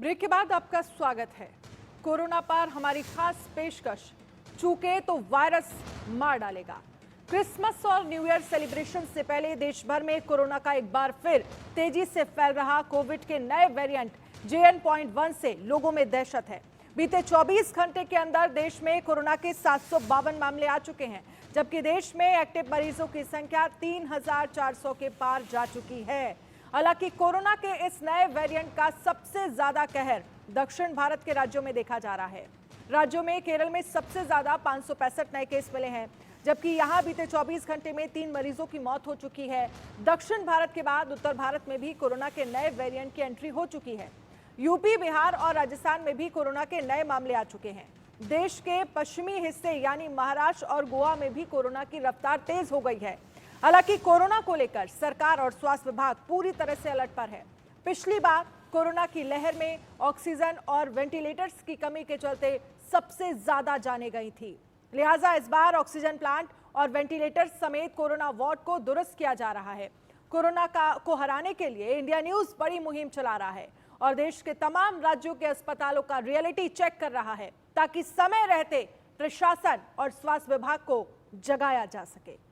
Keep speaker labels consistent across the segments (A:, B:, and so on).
A: Break के बाद आपका स्वागत है। कोरोना पर हमारी खास पेशकश, चूके तो वायरस मार डालेगा। क्रिसमस और न्यू ईयर सेलिब्रेशन से पहले देश भर में कोरोना का एक बार फिर तेजी से फैल रहा कोविड के नए वेरिएंट JN.1 से लोगों में दहशत है। बीते 24 घंटे के अंदर देश में कोरोना के 752 मामले आ चुके हैं, जबकि देश में एक्टिव मरीजों की संख्या 3400 के पार जा चुकी है। हालांकि कोरोना के इस नए वेरिएंट का सबसे ज्यादा कहर दक्षिण भारत के राज्यों में देखा जा रहा है। राज्यों में केरल में सबसे ज्यादा 565 नए केस मिले हैं, जबकि यहां बीते 24 घंटे में 3 मरीजों की मौत हो चुकी है। दक्षिण भारत के बाद उत्तर भारत में भी कोरोना के नए वेरिएंट की एंट्री हो चुकी है। यूपी, बिहार और राजस्थान में भी कोरोना के नए मामले आ चुके हैं। देश के पश्चिमी हिस्से यानी महाराष्ट्र और गोवा में भी कोरोना की रफ्तार तेज हो गई है। हालांकि कोरोना को लेकर सरकार और स्वास्थ्य विभाग पूरी तरह से अलर्ट पर है। पिछली बार कोरोना की लहर में ऑक्सीजन और वेंटिलेटर्स की कमी के चलते सबसे ज्यादा जाने गई थी। लिहाजा इस बार ऑक्सीजन प्लांट और वेंटिलेटर्स समेत कोरोना वार्ड को दुरुस्त किया जा रहा है। कोरोना को हराने के लिए इंडिया न्यूज बड़ी मुहिम चला रहा है और देश के तमाम राज्यों के अस्पतालों का रियलिटी चेक कर रहा है, ताकि समय रहते प्रशासन और स्वास्थ्य विभाग को जगाया जा सके।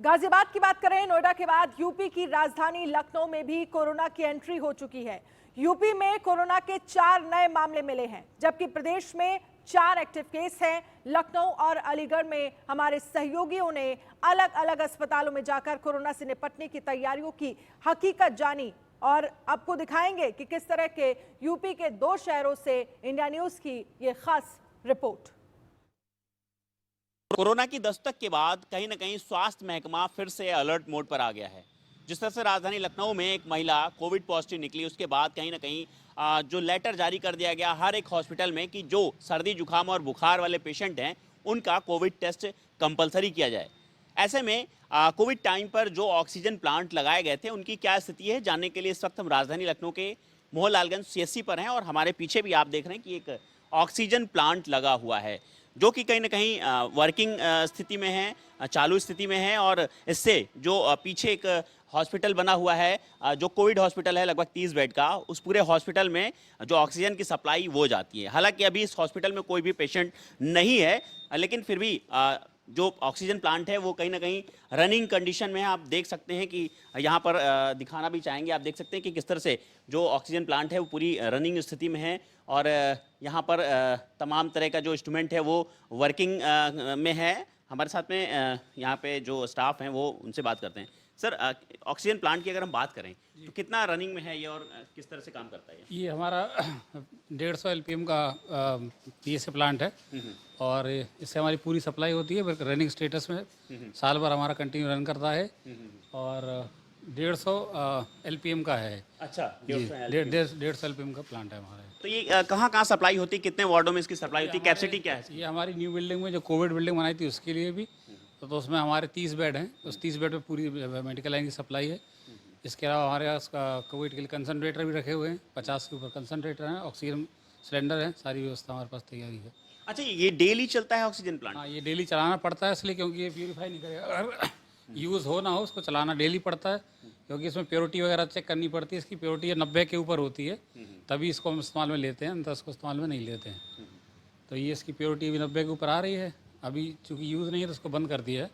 A: गाजियाबाद की बात करें, नोएडा के बाद यूपी की राजधानी लखनऊ में भी कोरोना की एंट्री हो चुकी है। यूपी में कोरोना के 4 नए मामले मिले हैं, जबकि प्रदेश में 4 एक्टिव केस हैं। लखनऊ और अलीगढ़ में हमारे सहयोगियों ने अलग अलग अस्पतालों में जाकर कोरोना से निपटने की तैयारियों की हकीकत जानी और आपको दिखाएंगे कि किस तरह के यूपी के 2 शहरों से इंडिया न्यूज की ये खास रिपोर्ट।
B: कोरोना की दस्तक के बाद कहीं न कहीं स्वास्थ्य महकमा फिर से अलर्ट मोड पर आ गया है। जिस तरह से राजधानी लखनऊ में एक महिला कोविड पॉजिटिव निकली, उसके बाद कहीं न कहीं जो लेटर जारी कर दिया गया हर एक हॉस्पिटल में कि जो सर्दी जुकाम और बुखार वाले पेशेंट हैं उनका कोविड टेस्ट कंपलसरी किया जाए। ऐसे में कोविड टाइम पर जो ऑक्सीजन प्लांट लगाए गए थे उनकी क्या स्थिति है, जानने के लिए इस वक्त हम राजधानी लखनऊ के मोहनलालगंज CSC पर हैं और हमारे पीछे भी आप देख रहे हैं कि एक ऑक्सीजन प्लांट लगा हुआ है, जो कि कहीं ना कहीं वर्किंग स्थिति में है, चालू स्थिति में है। और इससे जो पीछे एक हॉस्पिटल बना हुआ है, जो कोविड हॉस्पिटल है लगभग 30 बेड का, उस पूरे हॉस्पिटल में जो ऑक्सीजन की सप्लाई वो जाती है। हालांकि अभी इस हॉस्पिटल में कोई भी पेशेंट नहीं है, लेकिन फिर भी जो ऑक्सीजन प्लांट है वो कहीं ना कहीं रनिंग कंडीशन में है। आप देख सकते हैं कि यहाँ पर दिखाना भी चाहेंगे, आप देख सकते हैं कि किस तरह से जो ऑक्सीजन प्लांट है वो पूरी रनिंग स्थिति में है और यहाँ पर तमाम तरह का जो इंस्ट्रूमेंट है वो वर्किंग में है। हमारे साथ में यहाँ पे जो स्टाफ हैं वो उनसे बात करते हैं। सर, ऑक्सीजन प्लांट की अगर हम बात करें तो कितना रनिंग में है ये और किस तरह से काम करता है
C: ये? हमारा 150 LPM का PSA प्लांट है और इससे हमारी पूरी सप्लाई होती है रनिंग स्टेटस में। साल भर हमारा कंटिन्यू रन करता है और 150 LPM का है।
B: अच्छा,
C: 150 LPM का प्लांट है हमारा।
B: तो ये कहाँ सप्लाई होती है, कितने वार्डों में इसकी सप्लाई होती है, कैपेसिटी क्या है?
C: ये हमारी न्यू बिल्डिंग में जो कोविड बिल्डिंग बनाई थी उसके लिए भी, तो उसमें हमारे 30 बेड हैं। उस 30 बेड में पूरी मेडिकल लाइन की सप्लाई है। इसके अलावा हमारे पास कोविड के लिए कंसनट्रेटर भी रखे हुए हैं, 50 के ऊपर कंसनट्रेटर हैं, ऑक्सीजन सिलेंडर है, सारी व्यवस्था हमारे पास तैयारी है।
B: अच्छा, ये डेली चलता है ऑक्सीजन प्लांट?
C: हाँ, ये डेली चलाना पड़ता है इसलिए क्योंकि ये प्यूरीफाई नहीं करेगा। अगर यूज़ हो ना हो उसको चलाना डेली पड़ता है, क्योंकि इसमें प्योरिटी वगैरह चेक करनी पड़ती है। इसकी प्योरिटी 90 के ऊपर होती है, तभी इसको हम इस्तेमाल में लेते हैं, 10 को इस्तेमाल में नहीं लेते हैं। तो ये इसकी प्योरिटी भी 90 के ऊपर आ रही है। अभी चूँकि यूज़ नहीं है तो उसको बंद कर दिया है,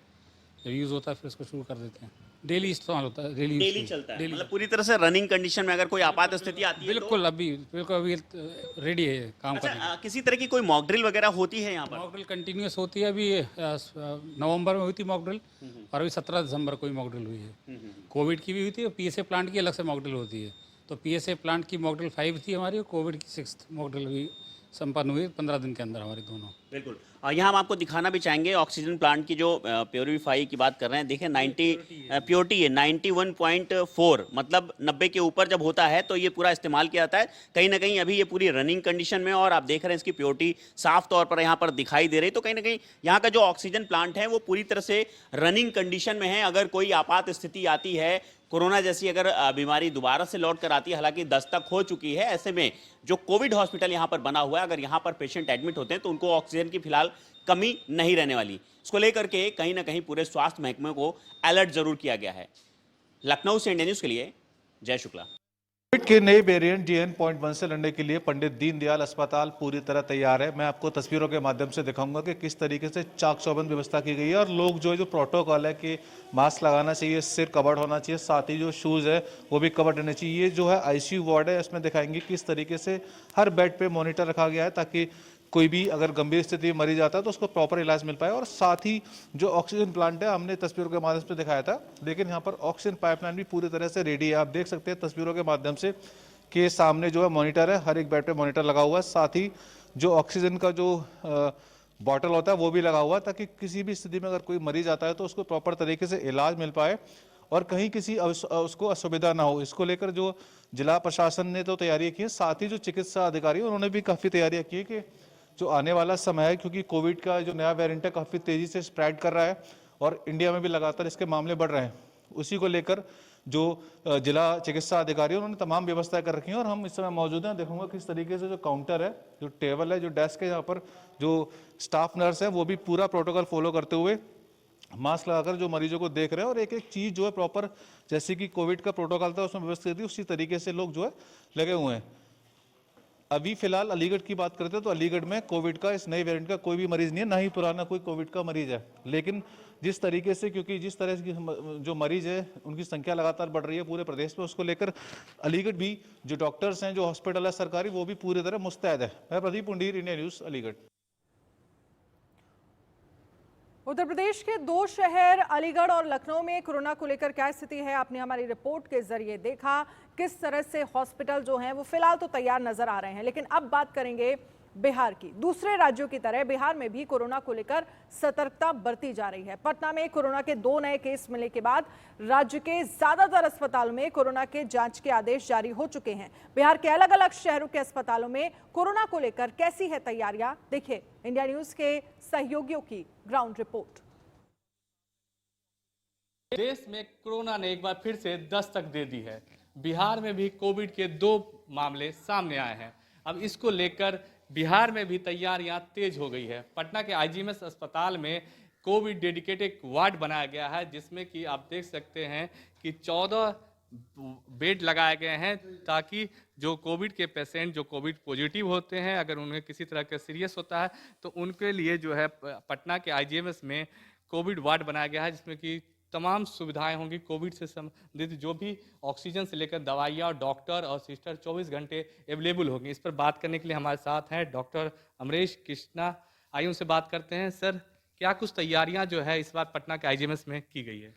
C: जब यूज़ होता है फिर इसको शुरू कर देते हैं। डेली इस्तेमाल होता है, डेली
B: चलता है, मतलब पूरी तरह से रनिंग कंडीशन में अगर कोई आपात स्थिति आती है
C: बिल्कुल अभी रेडी है काम करने।
B: अच्छा, किसी तरह की कोई मॉक ड्रिल वगैरह होती है यहाँ पर?
C: मॉक ड्रिल कंटिन्यूस होती है। अभी नवंबर में हुई थी मॉक ड्रिल और अभी 17 दिसंबर को ही मॉक ड्रिल हुई है। कोविड की भी हुई थी और PSA प्लांट की अलग से मॉक ड्रिल होती है। तो PSA प्लांट की मॉक ड्रिल 5 थी हमारी और कोविड की 6th मॉक ड्रिल हुई, संपन्न हुई 15 दिन के अंदर हमारी दोनों।
B: बिल्कुल। यहाँ हम आपको दिखाना भी चाहेंगे ऑक्सीजन प्लांट की जो प्योरीफाई की बात कर रहे हैं। देखिए 90 प्योरिटी है, 91.4, मतलब 90 के ऊपर जब होता है तो ये पूरा इस्तेमाल किया जाता है। कहीं ना कहीं अभी ये पूरी रनिंग कंडीशन में और आप देख रहे हैं इसकी प्योरिटी साफ तौर पर यहाँ पर दिखाई दे रही। तो कहीं ना कहीं यहाँ का जो ऑक्सीजन प्लांट है वो पूरी तरह से रनिंग कंडीशन में है। अगर कोई आपात स्थिति आती है, कोरोना जैसी अगर बीमारी दोबारा से लौट कर आती है, हालांकि दस्तक हो चुकी है, ऐसे में जो कोविड हॉस्पिटल यहाँ पर बना हुआ है, अगर यहाँ पर पेशेंट एडमिट होते हैं तो उनको ऑक्सीजन की फिलहाल कमी नहीं रहने वाली। इसको लेकर के कहीं ना कहीं पूरे स्वास्थ्य महकमे को अलर्ट जरूर किया गया है। लखनऊ से इंडिया न्यूज के लिए जय शुक्ला।
D: कोविड के नए वेरिएंट JN.1 से लड़ने के लिए पंडित दीनदयाल अस्पताल पूरी तरह तैयार है। मैं आपको तस्वीरों के माध्यम से दिखाऊंगा कि किस तरीके से चाक चौबंद व्यवस्था की गई है और लोग जो प्रोटोकॉल है कि मास्क लगाना चाहिए, सिर कवर्ड होना चाहिए, साथ ही जो शूज़ है वो भी कवर्ड रहने चाहिए। ये जो है ICU वार्ड है, इसमें दिखाएंगे किस तरीके से हर बेड पे मॉनिटर रखा गया है ताकि कोई भी अगर गंभीर स्थिति में मरीज आता है तो उसको प्रॉपर इलाज मिल पाए। और साथ ही जो ऑक्सीजन प्लांट है हमने तस्वीरों के माध्यम से दिखाया था, लेकिन यहाँ पर ऑक्सीजन पाइपलाइन भी पूरी तरह से रेडी है। आप देख सकते हैं तस्वीरों के माध्यम से कि सामने जो है मॉनिटर है, हर एक बेड पे मॉनिटर लगा हुआ है। साथ ही जो ऑक्सीजन का जो बॉटल होता है वो भी लगा हुआ है ताकि किसी भी स्थिति में अगर कोई मरीज आता है तो उसको प्रॉपर तरीके से इलाज मिल पाए और कहीं किसी उसको असुविधा ना हो। इसको लेकर जो जिला प्रशासन ने तो तैयारियां की है, साथ ही जो चिकित्सा अधिकारी उन्होंने भी काफ़ी तैयारियां की है कि जो आने वाला समय है, क्योंकि कोविड का जो नया वेरिएंट है काफ़ी तेज़ी से स्प्रेड कर रहा है और इंडिया में भी लगातार इसके मामले बढ़ रहे हैं, उसी को लेकर जो जिला चिकित्सा अधिकारी उन्होंने तमाम व्यवस्थाएं कर रखी हैं। और हम इस समय मौजूद हैं, देखूंगा किस तरीके से जो काउंटर है, जो टेबल है, जो डेस्क है, यहाँ पर जो स्टाफ नर्स है वो भी पूरा प्रोटोकॉल फॉलो करते हुए मास्क लगाकर जो मरीजों को देख रहे हैं और एक एक चीज़ जो है प्रॉपर जैसे कि कोविड का प्रोटोकॉल था उसमें व्यवस्थित थी उसी तरीके से लोग जो है लगे हुए हैं। अभी फिलहाल अलीगढ़ की बात करते हैं तो अलीगढ़ में कोविड का इस नए वेरिएंट का कोई भी मरीज नहीं है, ना ही पुराना कोई कोविड का मरीज है। लेकिन जिस तरीके से, क्योंकि जिस तरह की जो मरीज है उनकी संख्या लगातार बढ़ रही है पूरे प्रदेश में, उसको लेकर अलीगढ़ भी जो डॉक्टर्स हैं, जो हॉस्पिटल है सरकारी, वो भी पूरी तरह मुस्तैद है। मैं प्रदीप पुंडीर, इंडिया न्यूज़, अलीगढ़।
A: उत्तर प्रदेश के दो शहर अलीगढ़ और लखनऊ में कोरोना को लेकर क्या स्थिति है, आपने हमारी रिपोर्ट के जरिए देखा। किस तरह से हॉस्पिटल जो हैं वो फिलहाल तो तैयार नजर आ रहे हैं, लेकिन अब बात करेंगे बिहार की। दूसरे राज्यों की तरह बिहार में भी कोरोना को लेकर सतर्कता बरती जा रही है। पटना में कोरोना के 2 नए केस मिलने के बाद राज्य के ज्यादातर अस्पतालों में कोरोना के जांच के आदेश जारी हो चुके हैं। बिहार के अलग अलग शहरों के अस्पतालों में कोरोना को लेकर कैसी है तैयारियां, देखिए इंडिया न्यूज के सहयोगियों की ग्राउंड रिपोर्ट।
E: देश में कोरोना ने एक बार फिर से दस्तक दे दी है। बिहार में भी कोविड के 2 मामले सामने आए हैं। अब इसको लेकर बिहार में भी तैयारियां तेज हो गई है। पटना के IGMS अस्पताल में कोविड डेडिकेटेड वार्ड बनाया गया है, जिसमें कि आप देख सकते हैं कि 14 बेड लगाए गए हैं ताकि जो कोविड के पेशेंट जो कोविड पॉजिटिव होते हैं, अगर उन्हें किसी तरह का सीरियस होता है तो उनके लिए जो है पटना के IGMS में कोविड वार्ड बनाया गया है, जिसमें कि तमाम सुविधाएं होंगी। कोविड से संबंधित जो भी ऑक्सीजन से लेकर दवाइयाँ और डॉक्टर और सिस्टर 24 घंटे अवेलेबल होंगे। इस पर बात करने के लिए हमारे साथ हैं डॉक्टर अमरेश कृष्णा। आइए उनसे बात करते हैं। सर, क्या कुछ तैयारियां जो है इस बार पटना के IGMS में की गई है?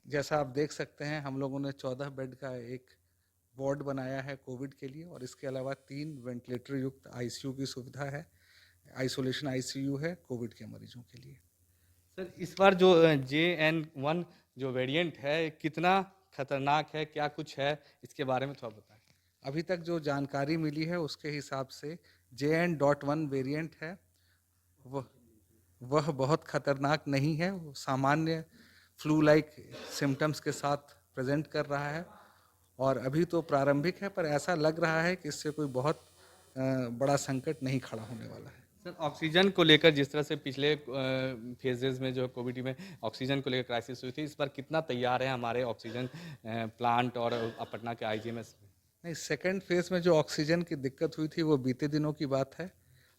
F: जैसा आप देख सकते हैं, हम लोगों ने 14 बेड का एक वार्ड बनाया है कोविड के लिए, और इसके अलावा 3 वेंटिलेटर युक्त ICU की सुविधा है। आइसोलेशन ICU है कोविड के मरीजों के लिए।
E: सर, इस बार जो JN.1 जो वेरिएंट है कितना खतरनाक है, क्या कुछ है, इसके बारे में थोड़ा बताएं।
F: अभी तक जो जानकारी मिली है उसके हिसाब से JN.1 वेरिएंट है, वह बहुत खतरनाक नहीं है। वो सामान्य फ्लू लाइक सिम्टम्स के साथ प्रेजेंट कर रहा है और अभी तो प्रारंभिक है, पर ऐसा लग रहा है कि इससे कोई बहुत बड़ा संकट नहीं खड़ा होने वाला है।
E: सर, ऑक्सीजन को लेकर जिस तरह से पिछले फेजेस में जो कोविड में ऑक्सीजन को लेकर क्राइसिस हुई थी, इस बार कितना तैयार है हमारे ऑक्सीजन प्लांट और पटना के IGMS में?
F: नहीं, सेकेंड फेज में जो ऑक्सीजन की दिक्कत हुई थी वो बीते दिनों की बात है।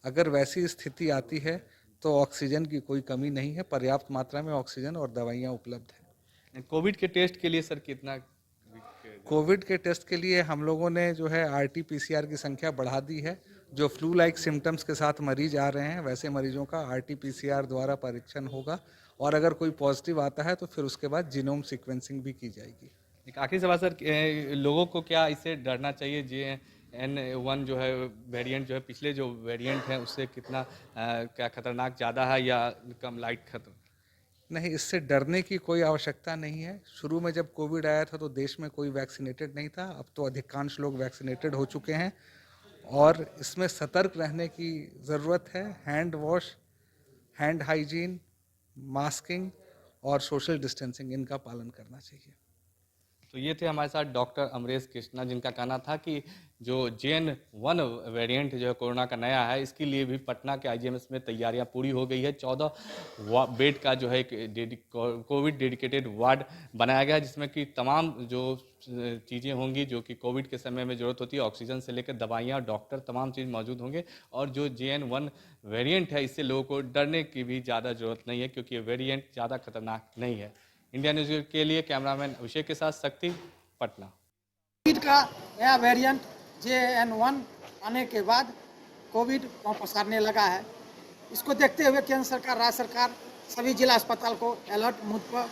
F: अगर वैसी स्थिति आती है तो ऑक्सीजन की कोई कमी नहीं है, पर्याप्त मात्रा में ऑक्सीजन और दवाइयाँ उपलब्ध हैं।
E: कोविड के टेस्ट के लिए सर कितना?
F: कोविड के टेस्ट के लिए हम लोगों ने जो है RT-PCR की संख्या बढ़ा दी है। जो फ्लू लाइक सिम्टम्स के साथ मरीज आ रहे हैं वैसे मरीजों का RT-PCR द्वारा परीक्षण होगा, और अगर कोई पॉजिटिव आता है तो फिर उसके बाद जीनोम सीक्वेंसिंग भी की जाएगी।
E: एक आखिरी सवाल सर, लोगों को क्या इससे डरना चाहिए? JN.1 जो है वेरिएंट जो है पिछले जो वेरिएंट है उससे कितना क्या खतरनाक ज़्यादा है या कम लाइट खतरा?
F: नहीं, इससे डरने की कोई आवश्यकता नहीं है। शुरू में जब कोविड आया था तो देश में कोई वैक्सीनेटेड नहीं था, अब तो अधिकांश लोग वैक्सीनेटेड हो चुके हैं और इसमें सतर्क रहने की ज़रूरत है। Hand wash, hand hygiene, masking और सोशल डिस्टेंसिंग, इनका पालन करना चाहिए।
E: तो ये थे हमारे साथ डॉक्टर अमरेश कृष्णा, जिनका कहना था कि जो JN-1 वेरिएंट जो है कोरोना का नया है, इसके लिए भी पटना के IGMS में तैयारियां पूरी हो गई है। 14 बेड का जो है एक कोविड डेडिकेटेड वार्ड बनाया गया है, जिसमें कि तमाम जो चीज़ें होंगी जो कि कोविड के समय में ज़रूरत होती है, ऑक्सीजन से लेकर दवाइयाँ, डॉक्टर, तमाम चीज़ मौजूद होंगे। और जो JN-1 वेरिएंट है, इससे लोगों को डरने की भी ज़्यादा ज़रूरत नहीं है, क्योंकि ये वेरिएंट ज़्यादा खतरनाक नहीं है। इंडिया न्यूज़ के लिए कैमरामैन अभिषेक के साथ शक्ति, पटना।
G: कोविड का नया वेरिएंट JN-1 आने के बाद कोविड वहाँ पसारने लगा है। इसको देखते हुए केंद्र सरकार, राज्य सरकार सभी जिला अस्पताल को अलर्ट मोड पर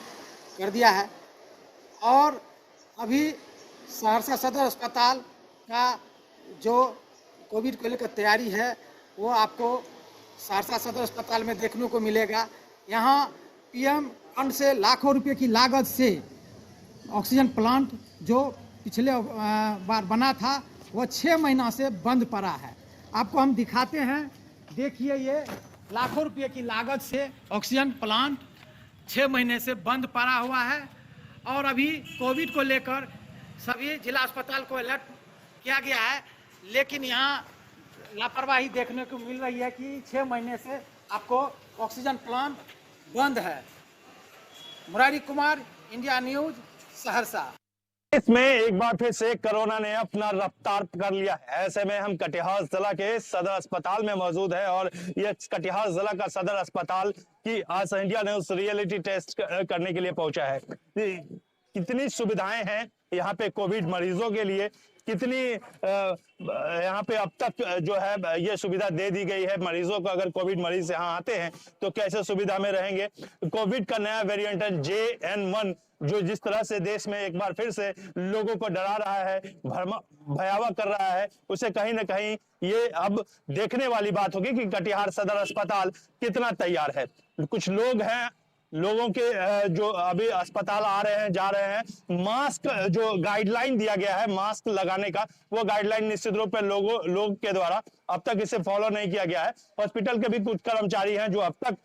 G: कर दिया है। और अभी सहरसा सदर अस्पताल का जो कोविड को लेकर तैयारी है वो आपको सहरसा सदर अस्पताल में देखने को मिलेगा। यहाँ PM फंड से लाखों रुपए की लागत से ऑक्सीजन प्लांट जो पिछले बार बना था वो 6 महीना से बंद पड़ा है। आपको हम दिखाते हैं, देखिए ये लाखों रुपए की लागत से ऑक्सीजन प्लांट 6 महीने से बंद पड़ा हुआ है। और अभी कोविड को लेकर सभी जिला अस्पताल को अलर्ट किया गया है, लेकिन यहाँ लापरवाही देखने को मिल रही है कि 6 महीने से आपको ऑक्सीजन प्लांट बंद है। Murari Kumar, India news, Saharsa.
H: इसमें एक बार फिर से कोरोना ने अपना रफ्तार कर लिया है। ऐसे में हम कटिहार जिला के सदर अस्पताल में मौजूद है और ये कटिहार जिला का सदर अस्पताल की आज इंडिया न्यूज़ रियलिटी टेस्ट करने के लिए पहुंचा है। कितनी सुविधाएं हैं यहाँ पे कोविड मरीजों के लिए, कितनी यहाँ पे अब तक जो है ये सुविधा दे दी गई है मरीजों को। अगर कोविड मरीज यहाँ आते हैं तो कैसे सुविधा में रहेंगे। कोविड का नया वेरिएंट है JN-1, जो जिस तरह से देश में एक बार फिर से लोगों को डरा रहा है, भयावह कर रहा है, उसे कहीं ना कहीं ये अब देखने वाली बात होगी कि कटिहार सदर अस्पताल कितना तैयार है। कुछ लोग हैं, लोगों के जो अभी अस्पताल आ रहे हैं, जा रहे हैं, मास्क जो गाइडलाइन दिया गया है मास्क लगाने का, वो गाइडलाइन निश्चित रूप से लोग के द्वारा अब तक इसे फॉलो नहीं किया गया है। हॉस्पिटल के भी कुछ कर्मचारी हैं जो अब तक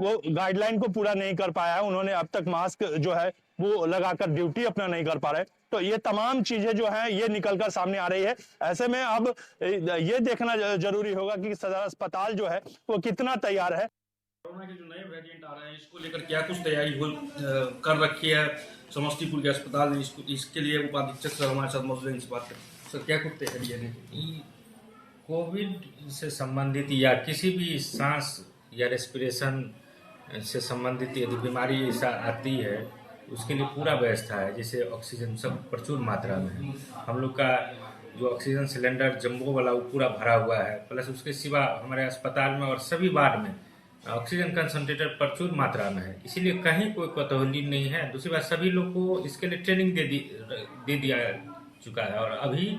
H: वो गाइडलाइन को पूरा नहीं कर पाया है, उन्होंने अब तक मास्क जो है वो लगाकर ड्यूटी अपना नहीं कर पा रहे। तो ये तमाम चीजें जो हैं ये निकलकर सामने आ रही है। ऐसे में अब ये देखना जरूरी होगा कि सदर अस्पताल जो है वो कितना तैयार है।
I: कोरोना के जो नए वेरिएंट आ रहे हैं इसको लेकर क्या कुछ तैयारी कर रखी है समस्तीपुर के अस्पताल ने? इसके लिए उपाधीक्षक सर हमारे साथ मौजूद हैं, इस बात पर सर क्या कुछ तैयारी है?
J: कोविड से संबंधित या किसी भी सांस या रेस्पिरेशन से संबंधित यदि बीमारी ऐसा आती है उसके लिए पूरा व्यवस्था है। जैसे ऑक्सीजन सब प्रचुर मात्रा में है, हम लोग का जो ऑक्सीजन सिलेंडर जंबो वाला वो पूरा भरा हुआ है, प्लस उसके सिवा हमारे अस्पताल में और सभी वार्ड में ऑक्सीजन कंसंट्रेटर प्रचुर मात्रा में है, इसीलिए कहीं कोई कोताही नहीं है। दूसरी बात, सभी लोग को इसके लिए ट्रेनिंग दे दिया चुका है और अभी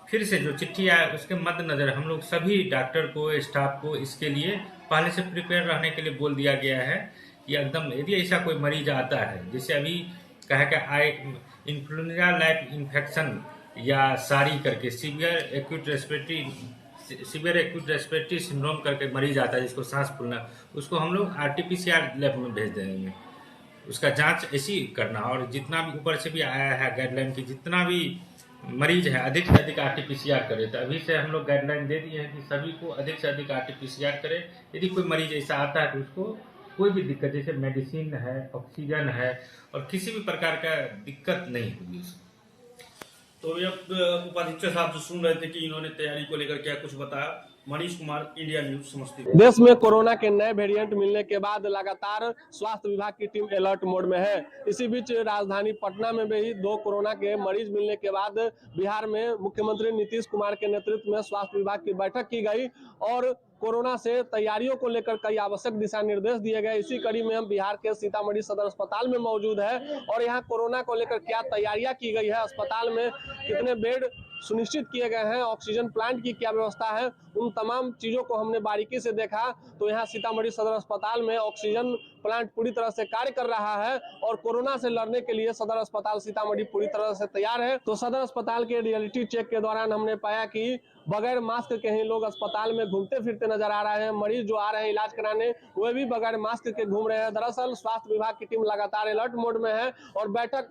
J: फिर से जो चिट्ठी आया उसके मद्देनजर हम लोग सभी डॉक्टर को, स्टाफ को इसके लिए पहले से प्रिपेयर रहने के लिए बोल दिया गया है कि एकदम यदि ऐसा कोई मरीज आता है, जैसे अभी कहा कि इन्फ्लुएंजा लाइक इन्फेक्शन या सारी करके सीवियर एक्यूट रेस्पिरेटरी सिंड्रोम करके मरीज आता है जिसको सांस फूलना, उसको हम लोग RT-PCR लैब में भेज देंगे। उसका जांच ऐसी करना, और जितना भी ऊपर से भी आया है गाइडलाइन की, जितना भी मरीज है अधिक से अधिक RT-PCR करे। तो अभी से हम लोग गाइडलाइन दे दिए हैं कि सभी को अधिक से अधिक RT-PCR करे। यदि कोई मरीज ऐसा आता है तो उसको कोई भी दिक्कत, जैसे मेडिसिन है, ऑक्सीजन है और किसी भी प्रकार का दिक्कत नहीं होगी उसको।
I: तो ये उपाधीक्षक साहब जो सुन रहे थे कि इन्होंने तैयारी को लेकर क्या कुछ बताया। Manish Kumar, India news, Samastipur.
K: देश में कोरोना के नए वेरिएंट मिलने के बाद लगातार स्वास्थ्य विभाग की टीम अलर्ट मोड में है। इसी बीच राजधानी पटना में भी 2 कोरोना के मरीज मिलने के बाद बिहार में मुख्यमंत्री नीतीश कुमार के नेतृत्व में स्वास्थ्य विभाग की बैठक की गई और कोरोना से तैयारियों को लेकर कई आवश्यक दिशा निर्देश दिए गए। इसी कड़ी में हम बिहार के सीतामढ़ी सदर अस्पताल में मौजूद है और यहाँ कोरोना को लेकर क्या तैयारियां की गई है, अस्पताल में कितने बेड सुनिश्चित किए गए हैं, ऑक्सीजन प्लांट की क्या व्यवस्था है, उन तमाम चीजों को हमने बारीकी से देखा। तो यहाँ सीतामढ़ी सदर अस्पताल में ऑक्सीजन प्लांट पूरी तरह से कार्य कर रहा है और कोरोना से लड़ने के लिए सदर अस्पताल सीतामढ़ी पूरी तरह से तैयार है। तो सदर अस्पताल के रियलिटी चेक के दौरान हमने पाया कि बगैर मास्क के ही लोग अस्पताल में घूमते फिरते नजर आ रहे हैं। मरीज जो आ रहे हैं इलाज कराने वे भी बगैर मास्क के घूम रहे हैं। दरअसल स्वास्थ्य विभाग की टीम लगातार अलर्ट मोड में है और बैठक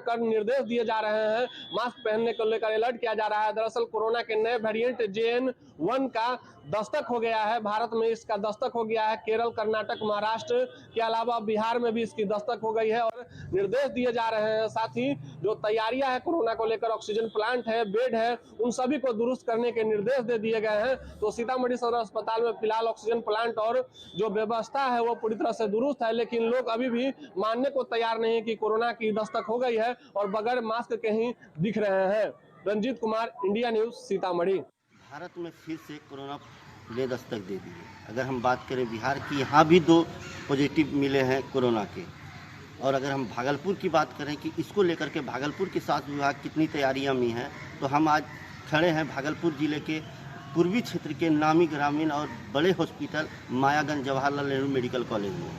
K: कर निर्देश दिए जा रहे हैं। मास्क पहनने को लेकर अलर्ट किया जा रहा है। दरअसल कोरोना के नए वेरिएंट JN.1 का दस्तक हो गया है भारत में। इसका दस्तक हो गया है केरल, कर्नाटक, महाराष्ट्र के अलावा बिहार में भी इसकी दस्तक हो गई है और निर्देश दिए जा रहे हैं। साथ ही जो तैयारियां है कोरोना को लेकर, ऑक्सीजन प्लांट है, बेड है, उन सभी को दुरुस्त करने के निर्देश दे दिए गए हैं। तो सीतामढ़ी सदर अस्पताल में फिलहाल ऑक्सीजन प्लांट और जो व्यवस्था है वो पूरी तरह से दुरुस्त है, लेकिन लोग अभी भी मानने को तैयार नहीं कि कोरोना की दस्तक हो गई है और बगैर मास्क के ही दिख रहे हैं। Ranjit Kumar, India news, Sitamarhi.
L: भारत में फिर से कोरोना ने दस्तक दे दी है। अगर हम बात करें बिहार की, यहाँ भी 2 पॉजिटिव मिले हैं कोरोना के। और अगर हम भागलपुर की बात करें कि इसको लेकर के भागलपुर के स्वास्थ्य विभाग कितनी तैयारियां में हैं, तो हम आज खड़े हैं भागलपुर जिले के पूर्वी क्षेत्र के नामी ग्रामीण और बड़े hospital Mayaganj Jawaharlal Nehru medical college में।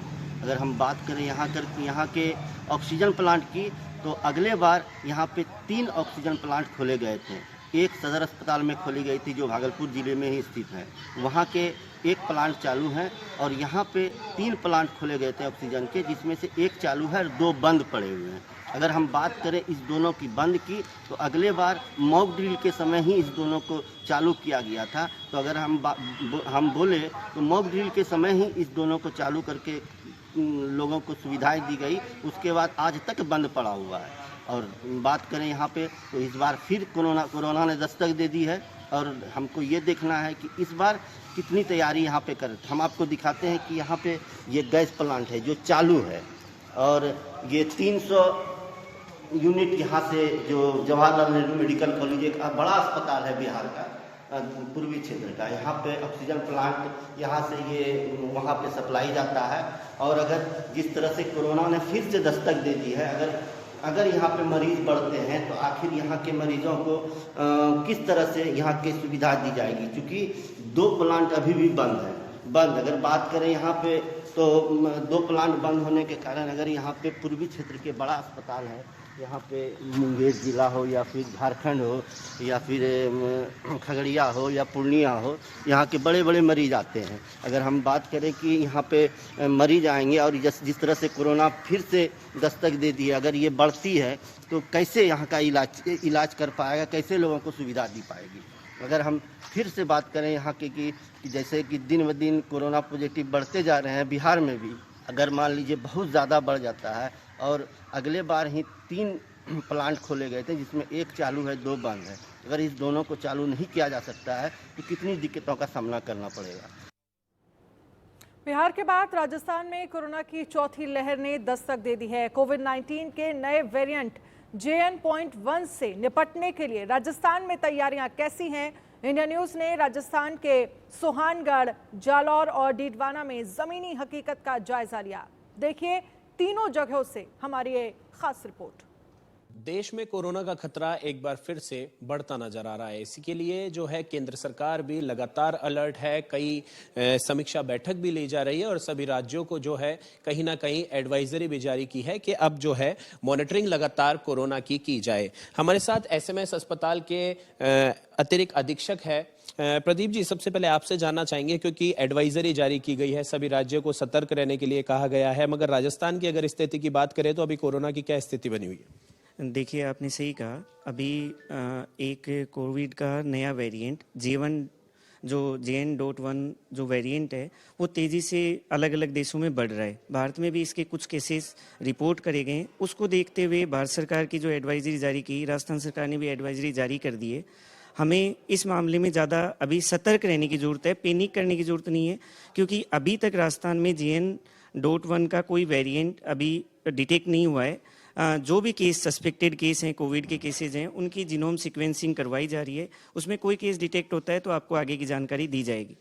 L: अगर हम बात करें यहाँ के ऑक्सीजन प्लांट की, तो अगले बार यहाँ पे 3 ऑक्सीजन प्लांट खोले गए थे। एक सदर अस्पताल में खोली गई थी जो भागलपुर जिले में ही स्थित है, वहाँ के 1 प्लांट चालू है और यहाँ पे 3 प्लांट खोले गए थे ऑक्सीजन के, जिसमें से 1 चालू है और 2 बंद पड़े हुए हैं। अगर हम बात करें इस दोनों की बंद की, तो अगले बार मॉक ड्रिल के समय ही इस दोनों को चालू किया गया था। तो अगर हम बोले तो मॉक ड्रिल के समय ही इस दोनों को चालू करके लोगों को सुविधाएं दी गई, उसके बाद आज तक बंद पड़ा हुआ है। और बात करें यहाँ पे, तो इस बार फिर कोरोना ने दस्तक दे दी है और हमको ये देखना है कि इस बार कितनी तैयारी यहाँ पे करें। हम आपको दिखाते हैं कि यहाँ पे ये गैस प्लांट है जो चालू है और ये 300 यूनिट यहाँ से जो जवाहरलाल नेहरू मेडिकल कॉलेज एक बड़ा अस्पताल है बिहार का, पूर्वी क्षेत्र का, यहाँ पे ऑक्सीजन प्लांट यहाँ से ये वहाँ पे सप्लाई जाता है। और अगर जिस तरह से कोरोना ने फिर से दस्तक दे दी है, अगर यहाँ पे मरीज बढ़ते हैं तो आखिर यहाँ के मरीजों को किस तरह से यहाँ की सुविधा दी जाएगी, क्योंकि 2 प्लांट अभी भी बंद। अगर बात करें यहाँ पे, तो 2 प्लांट बंद होने के कारण अगर यहाँ पे पूर्वी क्षेत्र के बड़ा अस्पताल है, यहाँ पे मुंगेर जिला हो या फिर झारखंड हो या फिर खगड़िया हो या पूर्णिया हो, यहाँ के बड़े बड़े मरीज आते हैं। अगर हम बात करें कि यहाँ पे मरीज आएंगे और जिस तरह से कोरोना फिर से दस्तक दे दी है, अगर ये बढ़ती है तो कैसे यहाँ का इलाज कर पाएगा, कैसे लोगों को सुविधा दी पाएगी। अगर हम फिर से बात करें यहाँ के कि जैसे कि दिन ब दिन कोरोना पॉजिटिव बढ़ते जा रहे हैं बिहार में भी, अगर मान लीजिए बहुत ज़्यादा बढ़ जाता है और अगले बार ही 3 प्लांट खोले गए थे जिसमें 1 चालू है 2 बंद है, अगर इस दोनों को चालू नहीं किया जा सकता है तो कितनी दिक्कतों का सामना करना पड़ेगा।
A: बिहार के बाद राजस्थान में कोरोना की चौथी लहर ने दस्तक दे दी है। कोविड-19 के नए वेरिएंट JN.1 से निपटने के लिए राजस्थान में तैयारियां कैसी हैं? इंडिया न्यूज ने राजस्थान के सोहानगढ़, जालौर और डीडवाना में जमीनी हकीकत का जायजा लिया। देखिए तीनों जगहों से हमारी ये खास रिपोर्ट।
M: देश में कोरोना का खतरा एक बार फिर से बढ़ता नजर आ रहा है। इसी के लिए जो है केंद्र सरकार भी लगातार अलर्ट है, कई समीक्षा बैठक भी ली जा रही है और सभी राज्यों को जो है कहीं ना कहीं एडवाइजरी भी जारी की है कि अब जो है मॉनिटरिंग लगातार कोरोना की जाए। हमारे साथ SMS अस्पताल के अतिरिक्त अधीक्षक है प्रदीप जी। सबसे पहले आपसे जानना चाहेंगे, क्योंकि एडवाइजरी जारी की गई है, सभी राज्यों को सतर्क रहने के लिए कहा गया है, मगर राजस्थान की अगर स्थिति की बात करें तो अभी कोरोना की क्या स्थिति बनी हुई है?
N: देखिए, आपने सही कहा, अभी एक कोविड का नया वेरिएंट JN.1 जो वेरिएंट है वो तेज़ी से अलग अलग देशों में बढ़ रहा है। भारत में भी इसके कुछ केसेस रिपोर्ट करे गए। उसको देखते हुए भारत सरकार की जो एडवाइजरी जारी की, राजस्थान सरकार ने भी एडवाइजरी जारी कर दी है। हमें इस मामले में ज़्यादा अभी सतर्क रहने की ज़रूरत है, पैनिक करने की ज़रूरत नहीं है, क्योंकि अभी तक राजस्थान में JN.1 का कोई वेरिएंट अभी डिटेक्ट नहीं हुआ है। जो भी केस सस्पेक्टेड केस हैं, कोविड के केसेज हैं, उनकी जीनोम सीक्वेंसिंग करवाई जा रही है। उसमें कोई केस डिटेक्ट होता है तो आपको आगे की जानकारी दी जाएगी।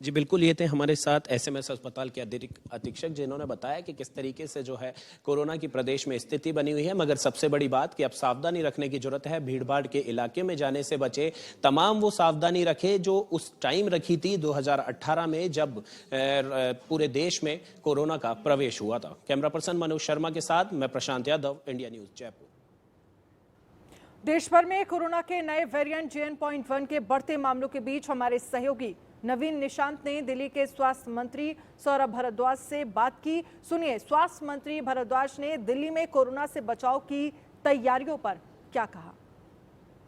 M: जी बिल्कुल, ये थे हमारे साथ एसएमएस अस्पताल के अधीक्षक जिन्होंने बताया कि किस तरीके से जो है कोरोना की प्रदेश में स्थिति बनी हुई है। मगर सबसे बड़ी बात कि अब सावधानी रखने की जरूरत है, भीड़-भाड़ के इलाके में जाने से बचे, तमाम वो सावधानी रखे जो उस टाइम रखी थी 2018 में जब पूरे देश में कोरोना का प्रवेश हुआ था। कैमरा पर्सन मनोज शर्मा के साथ मैं प्रशांत यादव, इंडिया न्यूज जयपुर।
A: देश भर में कोरोना के नए वेरिएंट JN.1 के बढ़ते मामलों के बीच हमारे सहयोगी नवीन निशांत ने दिल्ली के स्वास्थ्य मंत्री सौरभ भारद्वाज से बात की। सुनिए, स्वास्थ्य मंत्री भारद्वाज ने दिल्ली में कोरोना से बचाव की तैयारियों पर क्या कहा।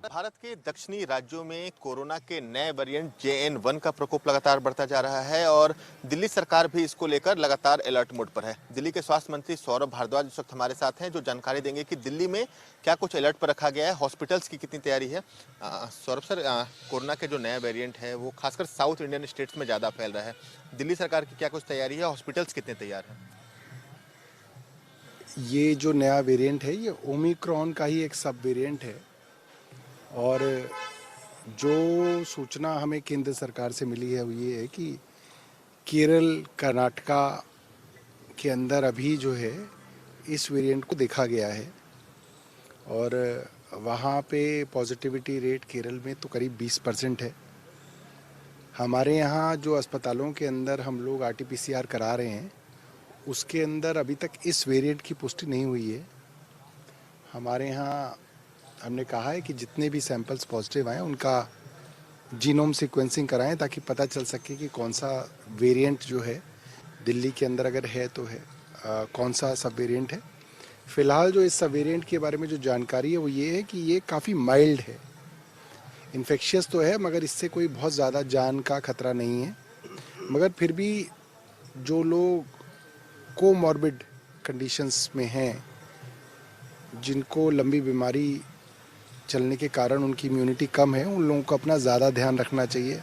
O: भारत के दक्षिणी राज्यों में कोरोना के नए वेरिएंट JN.1 का प्रकोप लगातार बढ़ता जा रहा है और दिल्ली सरकार भी इसको लेकर लगातार अलर्ट मोड पर है। दिल्ली के स्वास्थ्य मंत्री सौरभ भारद्वाज इस वक्त हमारे साथ हैं, जो जानकारी देंगे कि दिल्ली में क्या कुछ अलर्ट पर रखा गया है, हॉस्पिटल्स की कितनी तैयारी है। सौरभ सर, कोरोना के जो नया वेरिएंट है वो खासकर साउथ इंडियन स्टेट्स में ज़्यादा फैल रहा है, दिल्ली सरकार की क्या कुछ तैयारी है, हॉस्पिटल्स कितने तैयार हैं?
P: ये जो नया वेरिएंट है ये ओमिक्रॉन का ही एक सब वेरिएंट है और जो सूचना हमें केंद्र सरकार से मिली है वो ये है कि केरल, कर्नाटका के अंदर अभी जो है इस वेरिएंट को देखा गया है और वहाँ पे पॉजिटिविटी रेट केरल में तो करीब 20% है। हमारे यहाँ जो अस्पतालों के अंदर हम लोग RT-PCR करा रहे हैं उसके अंदर अभी तक इस वेरिएंट की पुष्टि नहीं हुई है। हमारे यहाँ हमने कहा है कि जितने भी सैंपल्स पॉजिटिव आए उनका जीनोम सीक्वेंसिंग कराएं ताकि पता चल सके कि कौन सा वेरिएंट जो है दिल्ली के अंदर अगर है तो है कौन सा सब वेरिएंट है। फिलहाल जो इस सब वेरिएंट के बारे में जो जानकारी है वो ये है कि ये काफ़ी माइल्ड है, इन्फेक्शियस तो है मगर इससे कोई बहुत ज़्यादा जान का खतरा नहीं है। मगर फिर भी जो लोग कोमॉर्बिड कंडीशंस में हैं, जिनको लंबी बीमारी चलने के कारण उनकी इम्यूनिटी कम है, उन लोगों को अपना ज़्यादा ध्यान रखना चाहिए।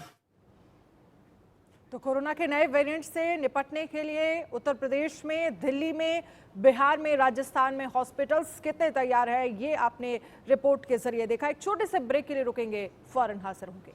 A: तो कोरोना के नए वेरिएंट से निपटने के लिए उत्तर प्रदेश में, दिल्ली में, बिहार में, राजस्थान में हॉस्पिटल्स कितने तैयार है, ये आपने रिपोर्ट के जरिए देखा। एक छोटे से ब्रेक के लिए रुकेंगे, फौरन हाजिर होंगे।